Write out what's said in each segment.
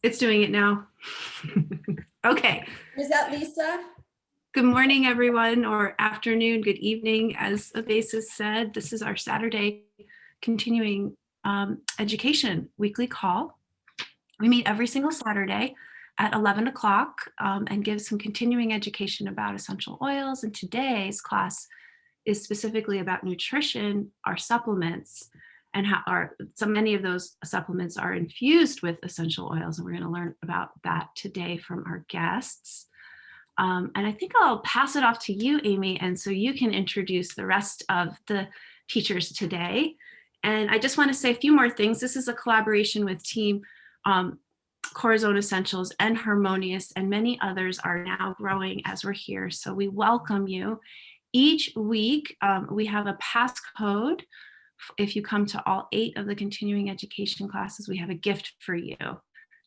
It's doing it now. Okay. Is that Lisa? Good morning, everyone, or afternoon, good evening. As Abasis said, this is our Saturday continuing education weekly call. We meet every single Saturday at 11 o'clock and give some continuing education about essential oils. And today's class is specifically about nutrition, our supplements, and how so many of those supplements are infused with essential oils. And we're going to learn about that today from our guests. And I think I'll pass it off to you, Amy, and so you can introduce the rest of the teachers today. And I just want to say a few more things. This is a collaboration with Team Corazon Essentials and Harmonious, and many others are now growing as we're here. So we welcome you. Each week, we have a passcode. If you come to all 8 of the continuing education classes, we have a gift for you.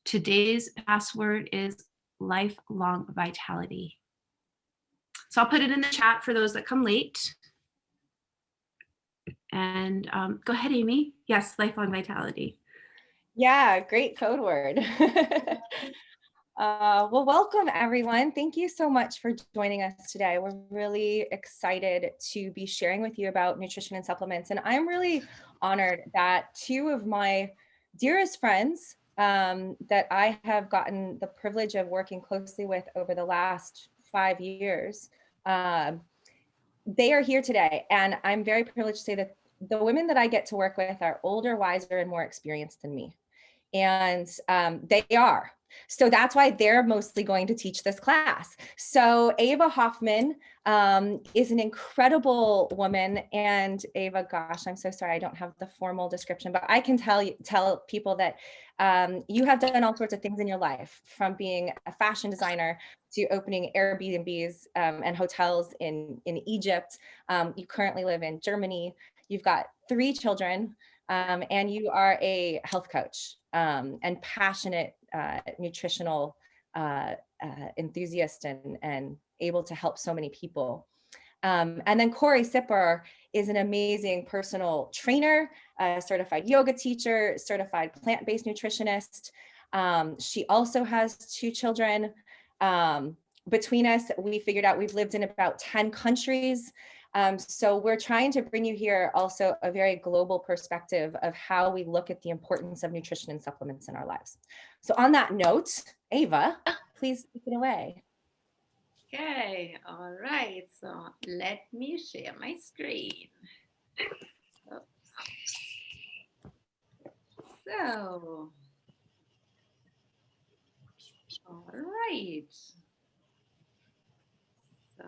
Today's password is lifelong vitality. So I'll put it in the chat for those that come late. And go ahead, Amy. Yes, lifelong vitality. Yeah, great code word. Well, welcome everyone. Thank you so much for joining us today. We're really excited to be sharing with you about nutrition and supplements. And I'm really honored that 2 of my dearest friends that I have gotten the privilege of working closely with over the last 5 years, they are here today. And I'm very privileged to say that the women that I get to work with are older, wiser, and more experienced than me. And they are. So that's why they're mostly going to teach this class. So Ava Hoffman is an incredible woman. And Ava, gosh, I'm so sorry, I don't have the formal description, but I can tell people that you have done all sorts of things in your life, from being a fashion designer to opening Airbnbs and hotels in Egypt. You currently live in Germany. You've got 3 children. And you are a health coach and passionate nutritional enthusiast and able to help so many people. And then Corey Sipper is an amazing personal trainer, a certified yoga teacher, certified plant-based nutritionist. She also has 2 children. Between us, we figured out we've lived in about 10 countries. So we're trying to bring you here also a very global perspective of how we look at the importance of nutrition and supplements in our lives. So on that note, Ava, please take it away. Okay, all right. So let me share my screen. So, all right. So,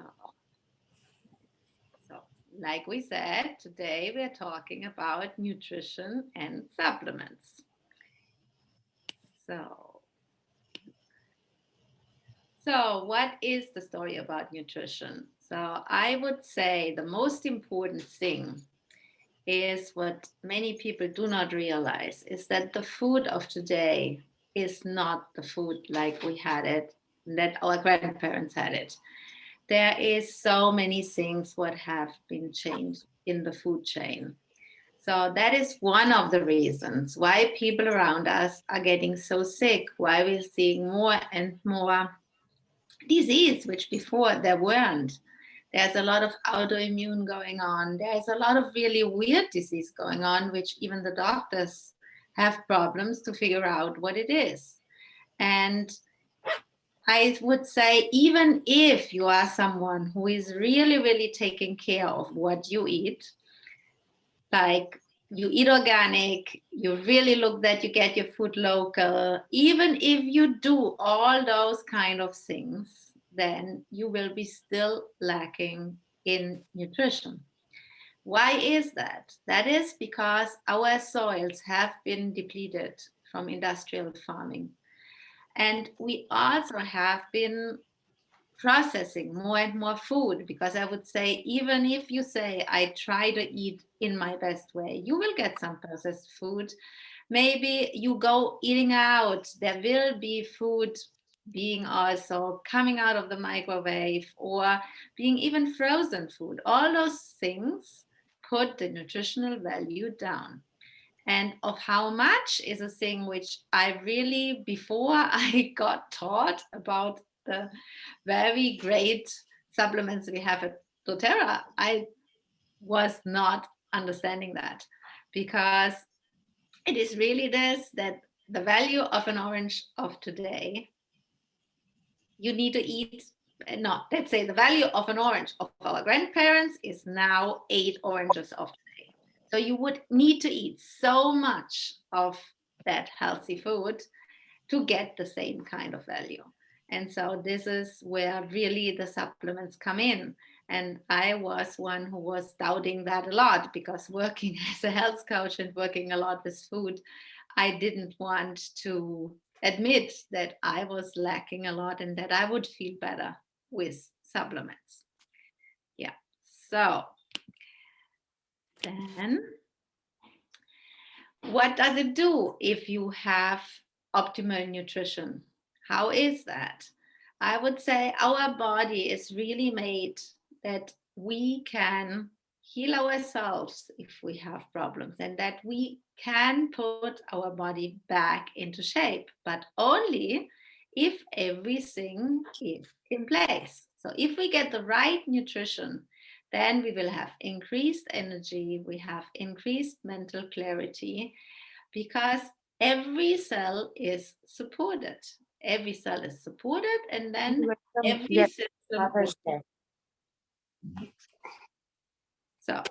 like we said, today we're talking about nutrition and supplements. So what is the story about nutrition? So I would say the most important thing is what many people do not realize is that the food of today is not the food like we had it, that our grandparents had it. There is so many things what have been changed in the food chain. So that is one of the reasons why people around us are getting so sick, why we're seeing more and more disease, which before there weren't. There's a lot of autoimmune going on. There's a lot of really weird disease going on, which even the doctors have problems to figure out what it is. And I would say, even if you are someone who is really, really taking care of what you eat, like you eat organic, you really look that you get your food local, even if you do all those kind of things, then you will be still lacking in nutrition. Why is that? That is because our soils have been depleted from industrial farming. And we also have been processing more and more food, because I would say, even if you say, I try to eat in my best way, you will get some processed food. Maybe you go eating out, there will be food being also coming out of the microwave or being even frozen food. All those things put the nutritional value down. And of how much is a thing which I really, before I got taught about the very great supplements we have at doTERRA, I was not understanding that, because it is really this, that the value of an orange of today, you need to eat, no, let's say the value of an orange of our grandparents is now 8 oranges of today. So you would need to eat so much of that healthy food to get the same kind of value. And so this is where really the supplements come in. And I was one who was doubting that a lot, because working as a health coach and working a lot with food, I didn't want to admit that I was lacking a lot and that I would feel better with supplements. Yeah. So then what does it do if you have optimal nutrition? How is that? I would say our body is really made that we can heal ourselves if we have problems, and that we can put our body back into shape, but only if everything is in place. So if we get the right nutrition, then we will have increased energy, we have increased mental clarity, because every cell is supported. Every cell is supported, and then every system works. So,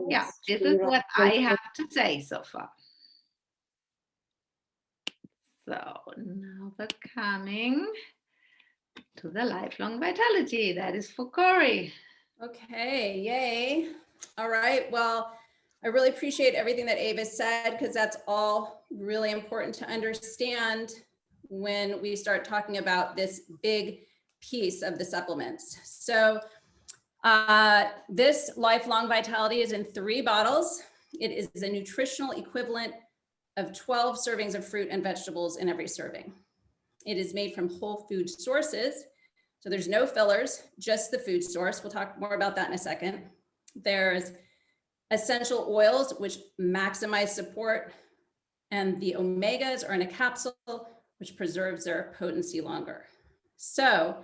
yeah, this is what I have to say so far. So now we're coming to the lifelong vitality. That is for Corey. Okay, yay. All right, well, I really appreciate everything that Ava said, because that's all really important to understand when we start talking about this big piece of the supplements. So this lifelong vitality is in 3 bottles. It is a nutritional equivalent of 12 servings of fruit and vegetables in every serving. It is made from whole food sources. So there's no fillers, just the food source. We'll talk more about that in a second. There's essential oils, which maximize support, and the omegas are in a capsule, which preserves their potency longer. So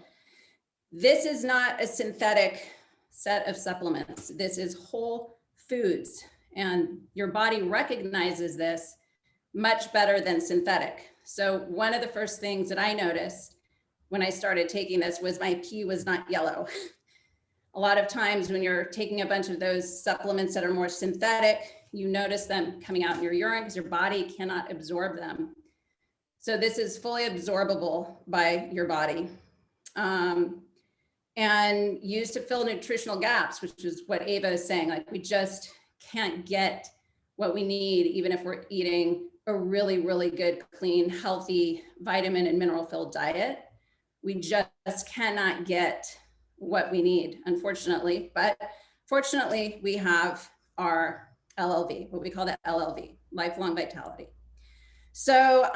this is not a synthetic set of supplements. This is whole foods, and your body recognizes this much better than synthetic. So one of the first things that I noticed when I started taking this was my pee was not yellow. A lot of times when you're taking a bunch of those supplements that are more synthetic, you notice them coming out in your urine because your body cannot absorb them. So this is fully absorbable by your body, and used to fill nutritional gaps, which is what Ava is saying. Like, we just can't get what we need, even if we're eating a really, really good, clean, healthy, vitamin and mineral filled diet. We just cannot get what we need, unfortunately. But fortunately, we have our LLV, what we call the LLV, lifelong vitality. So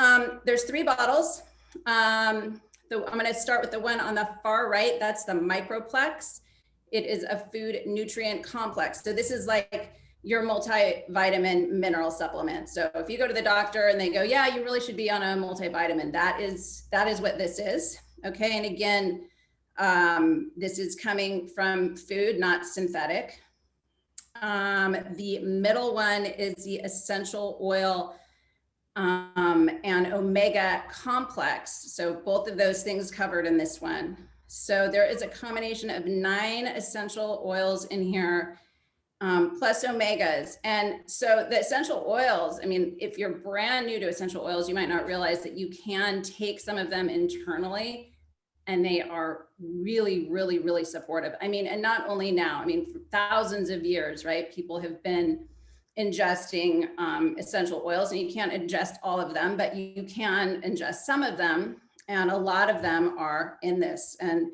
there's 3 bottles. I'm going to start with the one on the far right. That's the Microplex. It is a food nutrient complex. So this is like your multivitamin mineral supplement. So if you go to the doctor and they go, yeah, you really should be on a multivitamin, that is what this is. Okay. And again, this is coming from food, not synthetic. The middle one is the essential oil and omega complex. So both of those things covered in this one. So there is a combination of 9 essential oils in here, plus omegas. And so the essential oils, I mean, if you're brand new to essential oils, you might not realize that you can take some of them internally, and they are really, really, really supportive. I mean, and not only now, I mean, for thousands of years, right? People have been ingesting essential oils, and you can't ingest all of them, but you can ingest some of them. And a lot of them are in this. And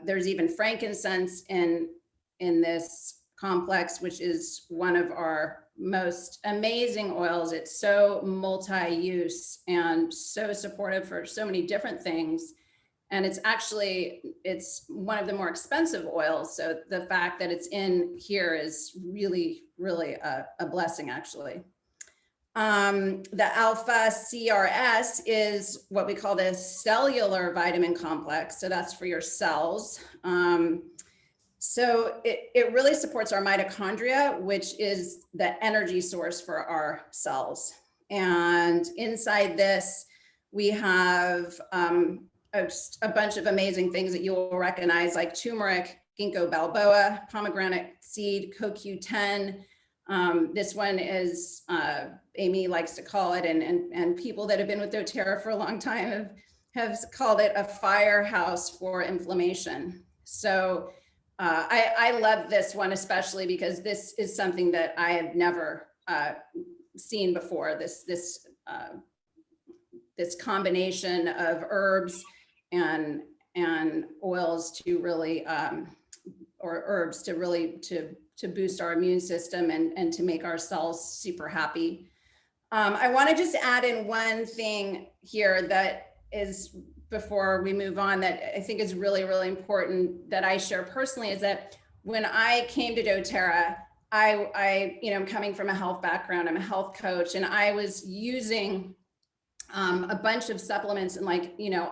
there's even frankincense in this complex, which is one of our most amazing oils. It's so multi-use and so supportive for so many different things. And it's one of the more expensive oils. So the fact that it's in here is really, really a blessing, actually. The alpha CRS is what we call the cellular vitamin complex. So that's for your cells. So it really supports our mitochondria, which is the energy source for our cells. And inside this, we have a bunch of amazing things that you will recognize, like turmeric, ginkgo biloba, pomegranate seed, CoQ10. This one is, Amy likes to call it, and people that have been with doTERRA for a long time have called it a firehouse for inflammation. So I love this one, especially because this is something that I have never seen before. This combination of herbs and oils to really, or herbs to really to boost our immune system and to make our cells super happy. I want to just add in one thing here that is, before we move on, that I think is really, really important that I share personally, is that when I came to doTERRA, I I'm coming from a health background, I'm a health coach, and I was using a bunch of supplements and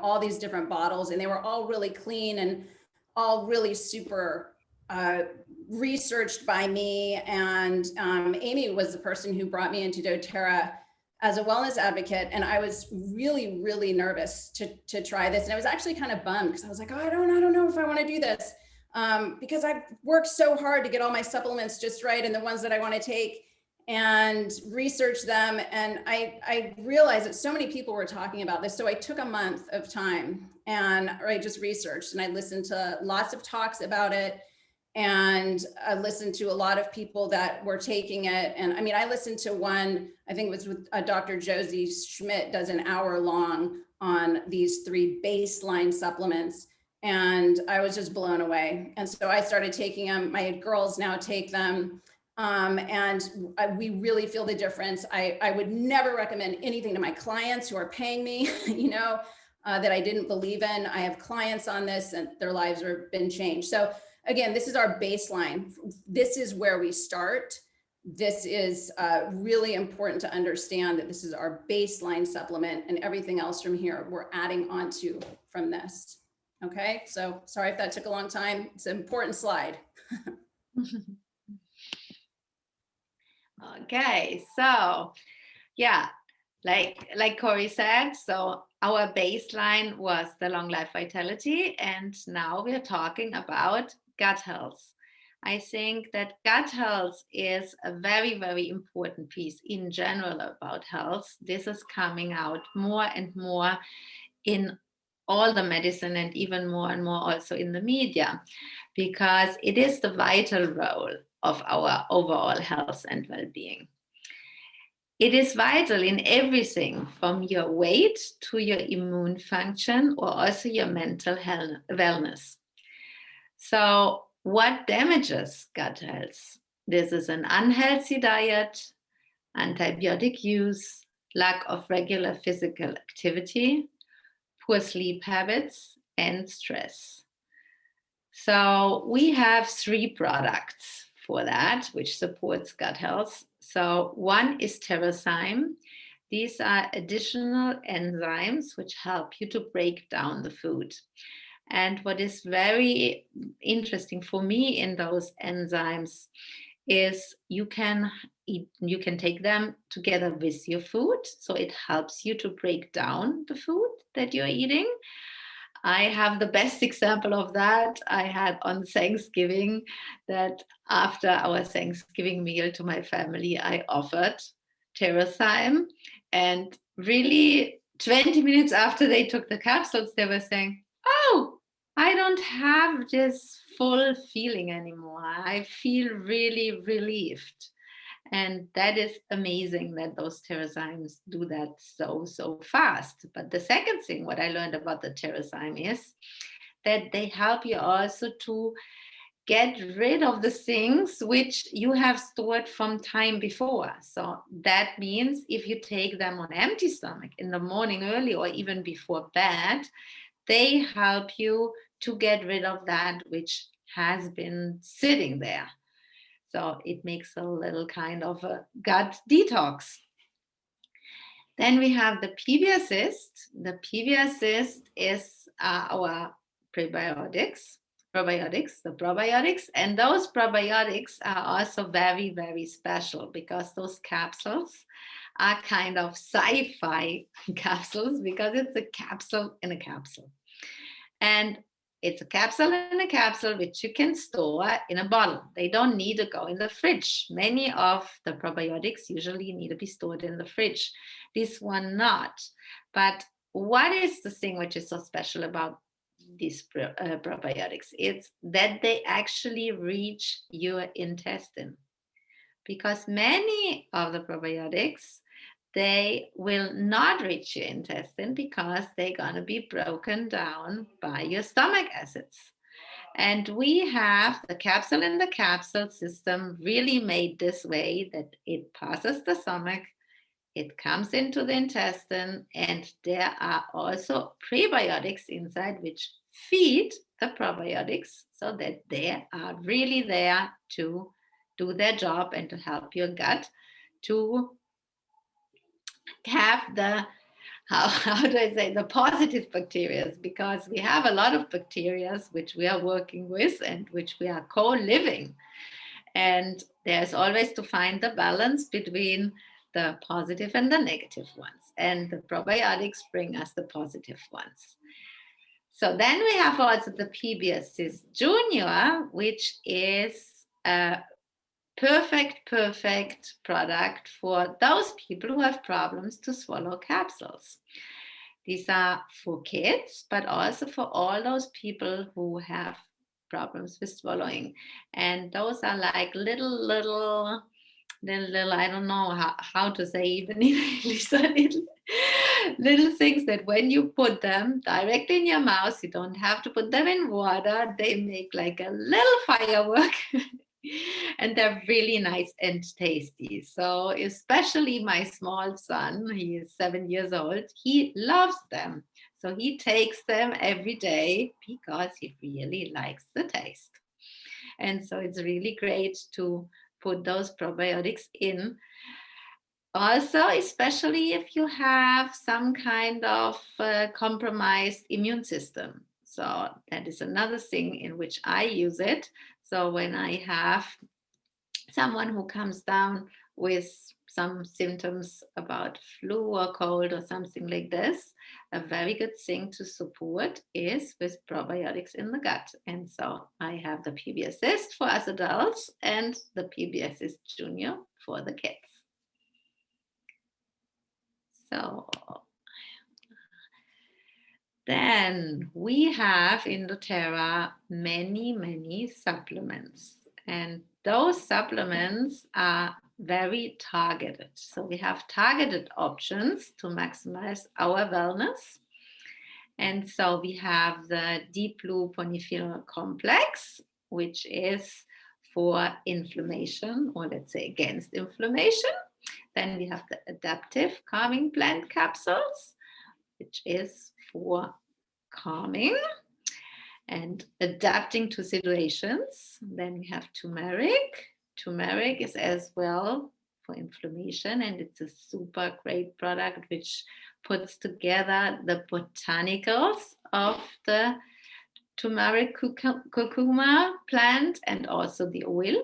all these different bottles, and they were all really clean and all really super researched by me. And Amy was the person who brought me into doTERRA as a wellness advocate. And I was really, really nervous to try this. And I was actually kind of bummed because I was like, oh, I don't know if I want to do this, because I've worked so hard to get all my supplements just right and the ones that I want to take and research them. And I realized that so many people were talking about this. So I took a month of time and I just researched, and I listened to lots of talks about it. And I listened to a lot of people that were taking it. And I mean, I listened to one, I think it was with Dr. Josie Schmidt, does an hour long on these 3 baseline supplements. And I was just blown away. And so I started taking them. My girls now take them. We really feel the difference. I would never recommend anything to my clients who are paying me, that I didn't believe in. I have clients on this and their lives have been changed. So again, this is our baseline. This is where we start. This is really important to understand that this is our baseline supplement, and everything else from here we're adding onto from this. Okay, so sorry if that took a long time. It's an important slide. Okay, so yeah, like Corey said, so our baseline was the long life vitality, and now we're talking about gut health. I think that gut health is a very, very important piece in general about health. This is coming out more and more in all the medicine, and even more and more also in the media, because it is the vital role of our overall health and well-being. It is vital in everything from your weight to your immune function, or also your mental health, wellness. So what damages gut health? This is an unhealthy diet, antibiotic use, lack of regular physical activity, poor sleep habits, and stress. So we have 3 products for that, which supports gut health. So one is Terrazyme. These are additional enzymes which help you to break down the food. And what is very interesting for me in those enzymes is you can take them together with your food. So it helps you to break down the food that you're eating. I have the best example of that I had on Thanksgiving, that after our Thanksgiving meal to my family, I offered Terrazyme. And really 20 minutes after they took the capsules, they were saying, oh, I don't have this full feeling anymore. I feel really relieved. And that is amazing that those Terrazymes do that so fast. But the second thing, what I learned about the Terrazyme is that they help you also to get rid of the things which you have stored from time before. So that means if you take them on empty stomach in the morning early, or even before bed, they help you to get rid of that which has been sitting there. So it makes a little kind of a gut detox. Then we have the PB Assist. The PB Assist is our probiotics, and those probiotics are also very, very special because those capsules are kind of sci-fi capsules because it's a capsule in a capsule. And it's a capsule in a capsule which you can store in a bottle. They don't need to go in the fridge. Many of the probiotics usually need to be stored in the fridge. This one not. But what is the thing which is so special about these probiotics? It's that they actually reach your intestine. Because many of the probiotics, they will not reach your intestine because they're going to be broken down by your stomach acids. And we have the capsule in the capsule system really made this way that it passes the stomach, it comes into the intestine, and there are also prebiotics inside which feed the probiotics so that they are really there to do their job and to help your gut to have the how do I say the positive bacteria, because we have a lot of bacteria which we are working with and which we are co-living, and there's always to find the balance between the positive and the negative ones, and the probiotics bring us the positive ones. So then we have also the PB Assist Junior, which is a perfect product for those people who have problems to swallow capsules. These are for kids, but also for all those people who have problems with swallowing. And those are like little, I don't know how to say even in English, so little things that when you put them directly in your mouth, you don't have to put them in water. They make like a little firework. And they're really nice and tasty. So especially my small son, he is 7 years old, he loves them. So he takes them every day because he really likes the taste. And so it's really great to put those probiotics in. Also, especially if you have some kind of compromised immune system. So that is another thing in which I use it. So when I have someone who comes down with some symptoms about flu or cold or something like this, a very good thing to support is with probiotics in the gut. And so I have the PB Assist for us adults and the PB Assist Junior for the kids. So then we have in doTERRA many supplements, and those supplements are very targeted. So we have targeted options to maximize our wellness. And so we have the Deep Blue Polyphenol Complex, which is for inflammation, or let's say against inflammation. Then we have the Adaptive Calming Plant Capsules, which is for calming and adapting to situations. Then we have turmeric. Turmeric is as well for inflammation, and it's a super great product which puts together the botanicals of the turmeric curcuma plant and also the oil.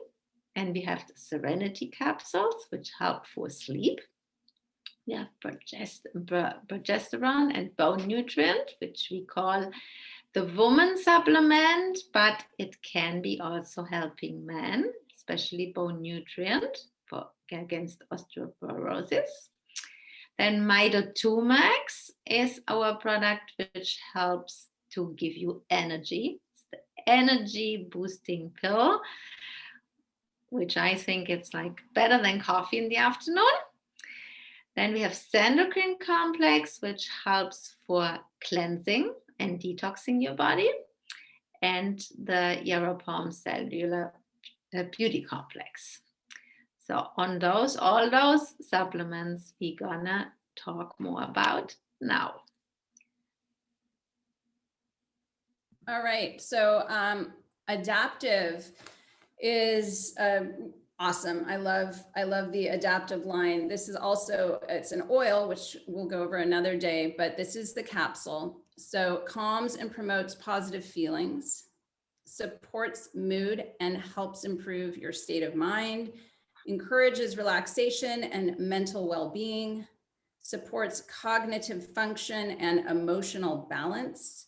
And we have the Serenity capsules, which help for sleep. We have progesterone and bone nutrient, which we call the woman supplement, but it can be also helping men, especially bone nutrient against osteoporosis. Then Mito2max is our product which helps to give you energy. It's the energy boosting pill, which I think it's like better than coffee in the afternoon. Then we have Sandocrine Complex, which helps for cleansing and detoxing your body. And the Yaropalm Cellular Beauty Complex. So on all those supplements, we're gonna talk more about now. All right, so Adaptive is a Awesome. I love the adaptive line. This is also, it's an oil, which we'll go over another day, but this is the capsule. So calms and promotes positive feelings, supports mood and helps improve your state of mind, encourages relaxation and mental well-being, supports cognitive function and emotional balance,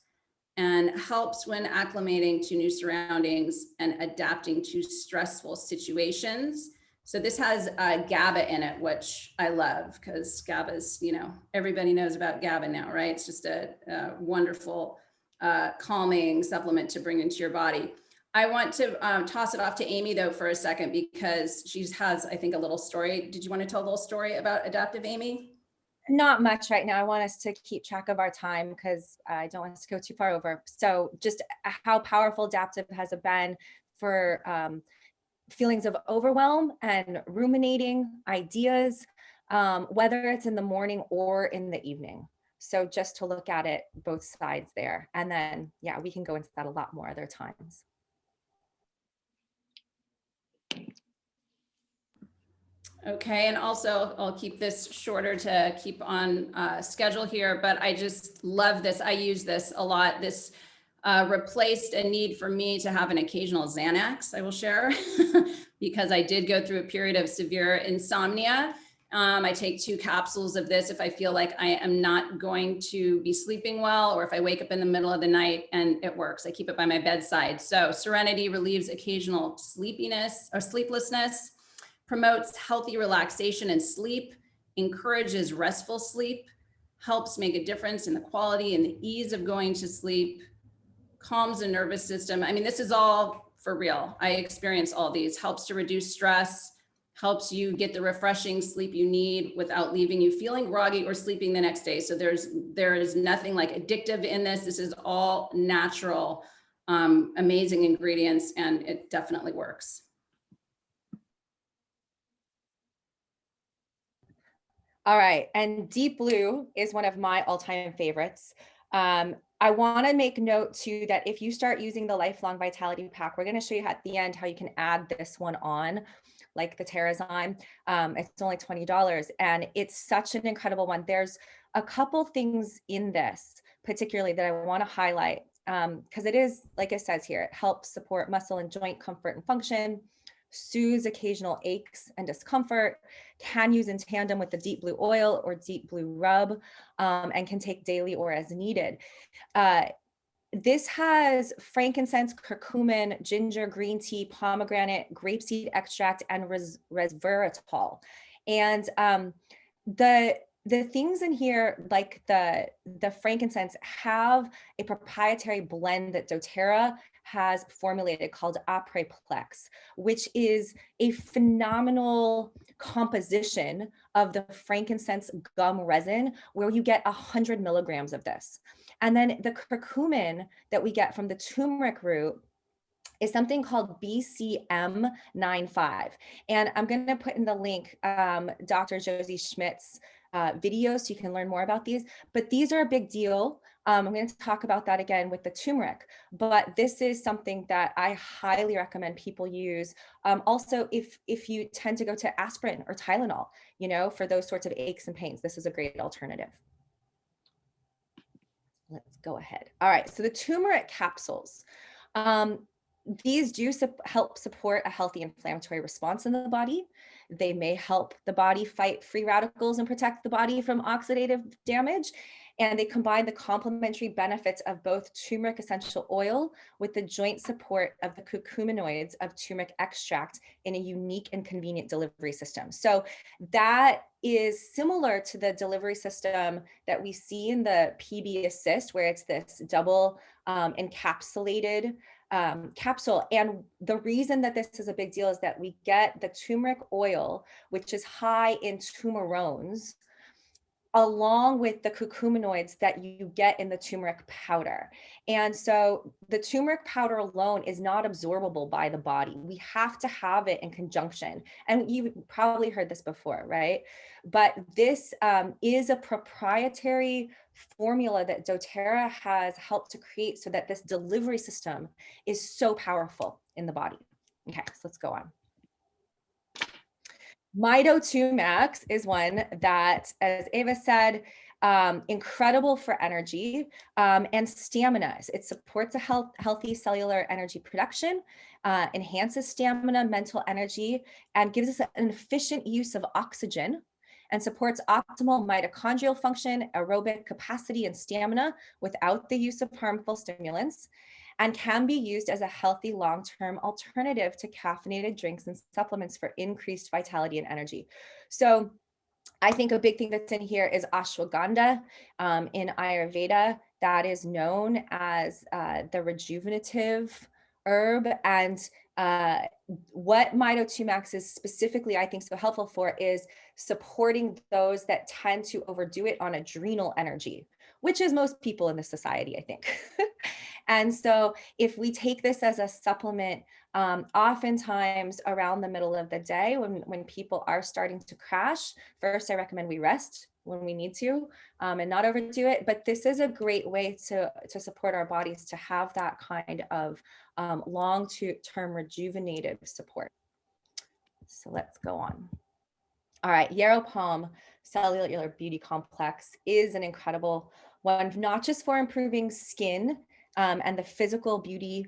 and helps when acclimating to new surroundings and adapting to stressful situations. So this has GABA in it, which I love because GABA is, you know, everybody knows about GABA now, right? It's just a wonderful calming supplement to bring into your body. I want to toss it off to Amy though for a second because she has, I think, a little story. Did you want to tell a little story about adaptive, Amy? Not much right now. I want us to keep track of our time because I don't want us to go too far over. So just how powerful adaptive has been for feelings of overwhelm and ruminating ideas, whether it's in the morning or in the evening. So just to look at it, both sides there. And then, yeah, we can go into that a lot more other times. Okay, and also I'll keep this shorter to keep on schedule here, but I just love this. I use this a lot. This replaced a need for me to have an occasional Xanax, I will share, because I did go through a period of severe insomnia. I take 2 capsules of this if I feel like I am not going to be sleeping well, or if I wake up in the middle of the night, and it works. I keep it by my bedside. So Serenity relieves occasional sleepiness or sleeplessness, promotes healthy relaxation and sleep, encourages restful sleep, helps make a difference in the quality and the ease of going to sleep, calms the nervous system. I mean, this is all for real. I experience all these, helps to reduce stress, helps you get the refreshing sleep you need without leaving you feeling groggy or sleeping the next day. So there is nothing like addictive in this. This is all natural, amazing ingredients, and it definitely works. All right, and Deep Blue is one of my all-time favorites. I want to make note too that if you start using the Lifelong Vitality Pack, we're going to show you at the end how you can add this one on, like the Terrazyme. It's only $20, and it's such an incredible one. There's a couple things in this particularly that I want to highlight because it is, like it says here, it helps support muscle and joint comfort and function, soothes occasional aches and discomfort, can use in tandem with the Deep Blue oil or Deep Blue rub, and can take daily or as needed. This has frankincense, curcumin, ginger, green tea, pomegranate, grapeseed extract, and resveratrol. And the things in here, like the frankincense, have a proprietary blend that doTERRA has formulated called Apreplex, which is a phenomenal composition of the frankincense gum resin, where you get 100 milligrams of this. And then the curcumin that we get from the turmeric root is something called BCM95. And I'm going to put in the link Dr. Josie Schmidt's video so you can learn more about these. But these are a big deal. I'm going to talk about that again with the turmeric, but this is something that I highly recommend people use. Also, if you tend to go to aspirin or Tylenol, you know, for those sorts of aches and pains, this is a great alternative. Let's go ahead. All right, so the turmeric capsules. These do help support a healthy inflammatory response in the body. They may help the body fight free radicals and protect the body from oxidative damage. And they combine the complementary benefits of both turmeric essential oil with the joint support of the curcuminoids of turmeric extract in a unique and convenient delivery system. So that is similar to the delivery system that we see in the PB Assist, where it's this double encapsulated capsule. And the reason that this is a big deal is that we get the turmeric oil, which is high in turmerones, along with the curcuminoids that you get in the turmeric powder. And so the turmeric powder alone is not absorbable by the body. We have to have it in conjunction. And you've probably heard this before, right? But this is a proprietary formula that doTERRA has helped to create so that this delivery system is so powerful in the body. Okay, so let's go on. Mido2 Max is one that, as Ava said, incredible for energy and stamina. It supports a healthy cellular energy production, enhances stamina, mental energy, and gives us an efficient use of oxygen, and supports optimal mitochondrial function, aerobic capacity, and stamina without the use of harmful stimulants, and can be used as a healthy long-term alternative to caffeinated drinks and supplements for increased vitality and energy. So I think a big thing that's in here is ashwagandha. In Ayurveda, that is known as the rejuvenative herb. And what Mido2 Max is specifically, I think, so helpful for is supporting those that tend to overdo it on adrenal energy, which is most people in the society, I think. And so if we take this as a supplement, oftentimes around the middle of the day when people are starting to crash, first I recommend we rest when we need to and not overdo it. But this is a great way to support our bodies to have that kind of long-term rejuvenative support. So let's go on. All right, Yarrow Palm Cellular Beauty Complex is an incredible one, not just for improving skin and the physical beauty,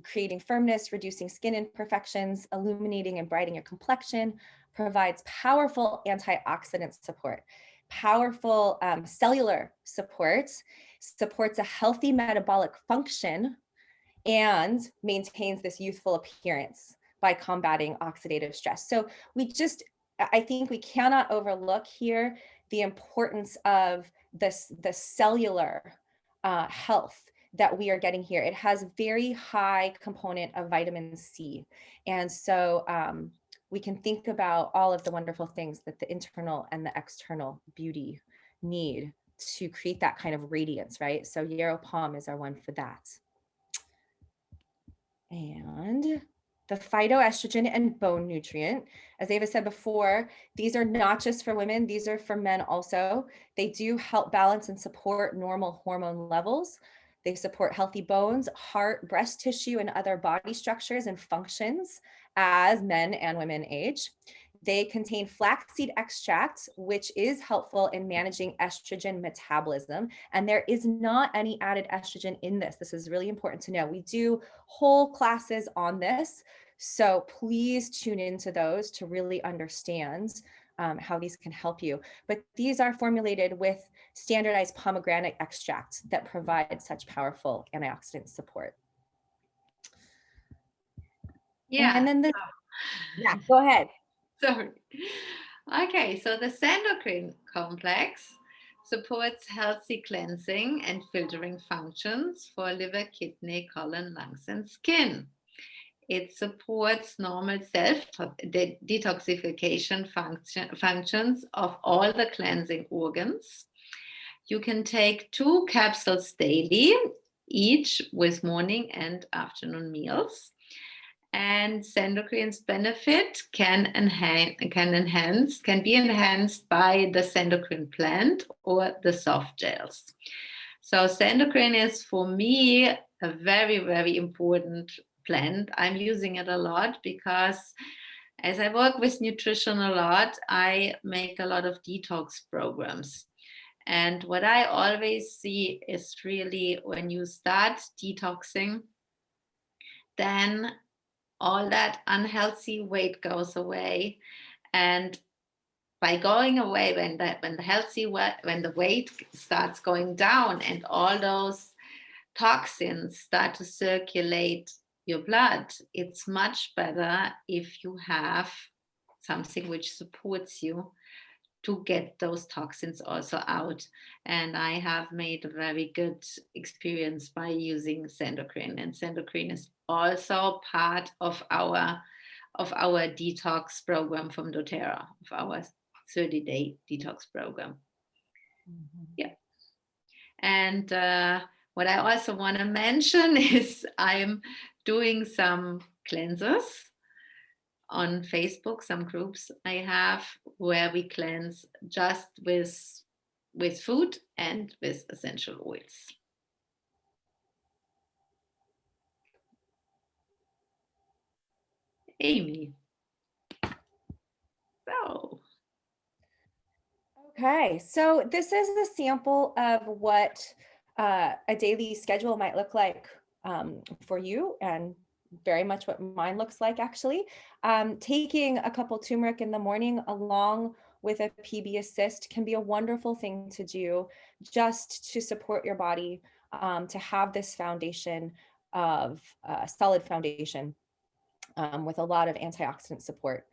creating firmness, reducing skin imperfections, illuminating and brightening your complexion, provides powerful antioxidant support, powerful cellular support, supports a healthy metabolic function, and maintains this youthful appearance by combating oxidative stress. So I think we cannot overlook here the importance of the cellular health that we are getting here. It has very high component of vitamin C. And so we can think about all of the wonderful things that the internal and the external beauty need to create that kind of radiance, right? So Yarrow Palm is our one for that. And the phytoestrogen and bone nutrient, as Ava said before, these are not just for women, these are for men also. They do help balance and support normal hormone levels. They support healthy bones, heart, breast tissue, and other body structures and functions as men and women age. They contain flaxseed extract, which is helpful in managing estrogen metabolism. And there is not any added estrogen in this. This is really important to know. We do whole classes on this. So please tune into those to really understand how these can help you. But these are formulated with standardized pomegranate extract that provide such powerful antioxidant support. Yeah. And then yeah, go ahead. Sorry. Okay, so the Sandocrine complex supports healthy cleansing and filtering functions for liver, kidney, colon, lungs, and skin. It supports normal self-detoxification functions of all the cleansing organs. You can take 2 capsules daily, each with morning and afternoon meals. And Sandocrine's benefit can be enhanced by the Sandocrine plant or the soft gels. So Sandocrine is for me a very, very important plant. I'm using it a lot because as I work with nutrition a lot, I make a lot of detox programs. And what I always see is really when you start detoxing, then all that unhealthy weight goes away. And by going away, when the weight starts going down and all those toxins start to circulate your blood, it's much better if you have something which supports you to get those toxins also out. And I have made a very good experience by using Sandocrine. And Sandocrine is also part of our detox program from doTERRA, of our 30-day detox program. Mm-hmm. Yeah. And what I also want to mention is I'm doing some cleansers on Facebook, some groups I have where we cleanse just with food and with essential oils. Amy. go. Okay, so this is a sample of what a daily schedule might look like for you, and very much what mine looks like actually. Taking a couple turmeric in the morning along with a PB assist can be a wonderful thing to do just to support your body, to have this foundation of solid foundation with a lot of antioxidant support.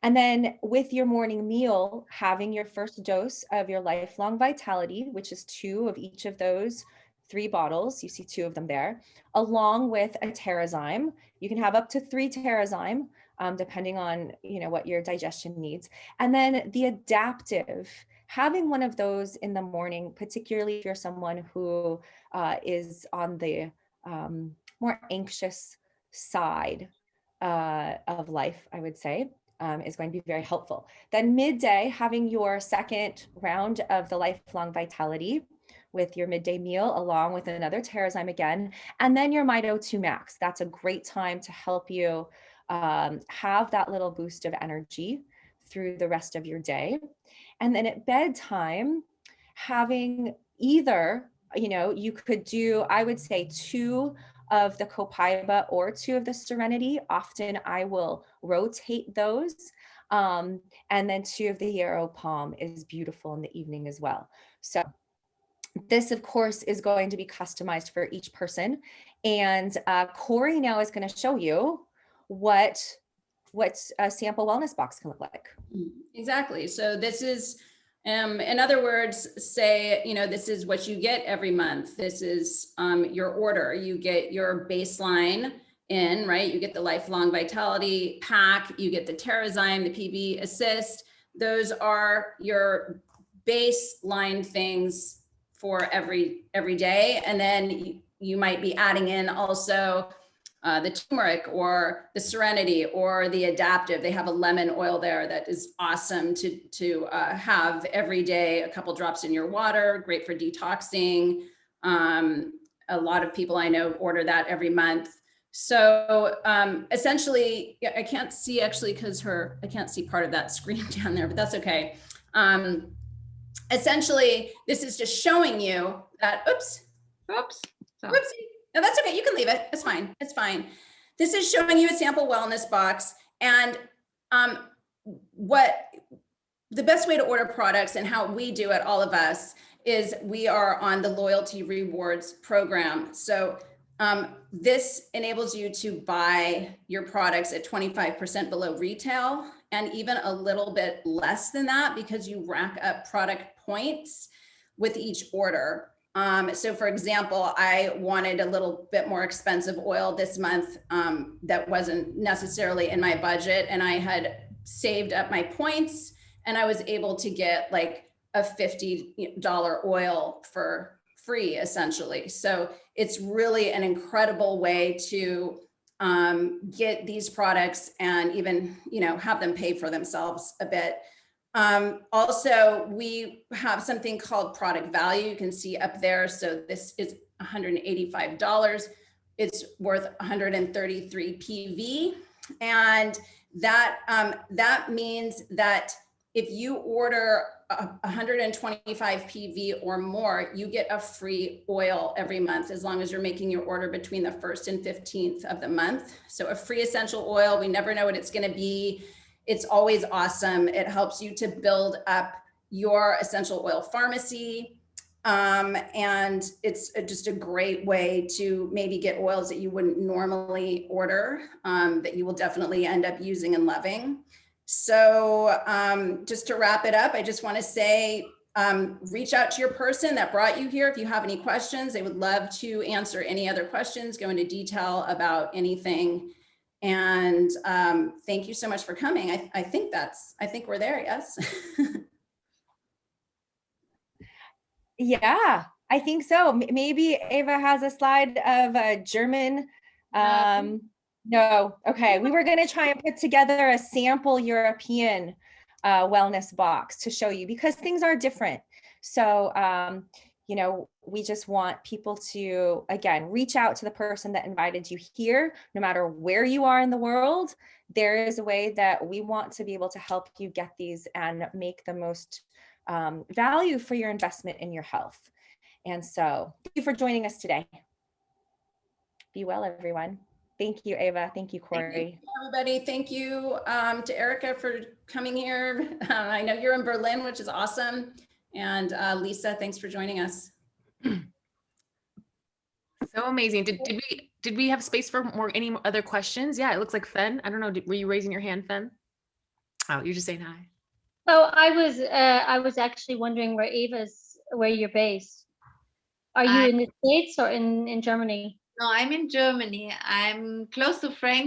And then with your morning meal, having your first dose of your Lifelong Vitality, which is 2 of each of those 3 bottles, you see 2 of them there, along with a Terrazyme. You can have up to 3 Terrazyme, depending on what your digestion needs. And then the adaptive, having one of those in the morning, particularly if you're someone who is on the more anxious side of life, I would say, is going to be very helpful. Then midday, having your second round of the Lifelong Vitality with your midday meal, along with another Terrazyme again, and then your Mito2 Max. That's a great time to help you have that little boost of energy through the rest of your day. And then at bedtime, having either, you could do, I would say, 2 of the Copaiba or 2 of the Serenity. Often I will rotate those. And then 2 of the Yarrow Palm is beautiful in the evening as well. So this, of course, is going to be customized for each person. And Corey now is going to show you what a sample wellness box can look like. Exactly. So this is, in other words, say, this is what you get every month. This is your order. You get your baseline in, right? You get the Lifelong Vitality pack, you get the Terrazyme, the PB Assist. Those are your baseline things for every day. And then you might be adding in also the turmeric or the Serenity or the adaptive. They have a lemon oil there that is awesome to have every day, a couple drops in your water, great for detoxing. A lot of people I know order that every month. So essentially, I can't see actually because I can't see part of that screen down there, but that's okay. Essentially, this is just showing you that, oops. So. Whoopsie. No, that's okay. You can leave it. It's fine. It's fine. This is showing you a sample wellness box, and what the best way to order products and how we do it, all of us, is we are on the loyalty rewards program. So this enables you to buy your products at 25% below retail, and even a little bit less than that because you rack up product points with each order. So for example, I wanted a little bit more expensive oil this month that wasn't necessarily in my budget, and I had saved up my points, and I was able to get like a $50 oil for free, essentially. So it's really an incredible way to get these products and even, have them pay for themselves a bit. Also, we have something called product value. You can see up there. So this is $185. It's worth 133 PV. And that means that if you order 125 PV or more, you get a free oil every month, as long as you're making your order between the 1st and 15th of the month. So a free essential oil, we never know what it's going to be. It's always awesome. It helps you to build up your essential oil pharmacy. And it's just a great way to maybe get oils that you wouldn't normally order, that you will definitely end up using and loving. So just to wrap it up, I just want to say, reach out to your person that brought you here. If you have any questions, they would love to answer any other questions, go into detail about anything. And thank you so much for coming. I think we're there, yes? Yeah, I think so. Maybe Ava has a slide of a German. No, okay. We were going to try and put together a sample European wellness box to show you, because things are different. So, you know, we just want people to, again, reach out to the person that invited you here, no matter where you are in the world. There is a way that we want to be able to help you get these and make the most value for your investment in your health. And so thank you for joining us today. Be well, everyone. Thank you, Ava. Thank you, Corey. Everybody, thank you to Erica for coming here. I know you're in Berlin, which is awesome. And Lisa, thanks for joining us. So amazing. Did we have space for any other questions? Yeah, it looks like Fen. I don't know. Were you raising your hand, Fen? Oh, you're just saying hi. Oh, I was actually wondering where you're based. Are you in the States or in Germany? No, I'm in Germany. I'm close to Frankfurt.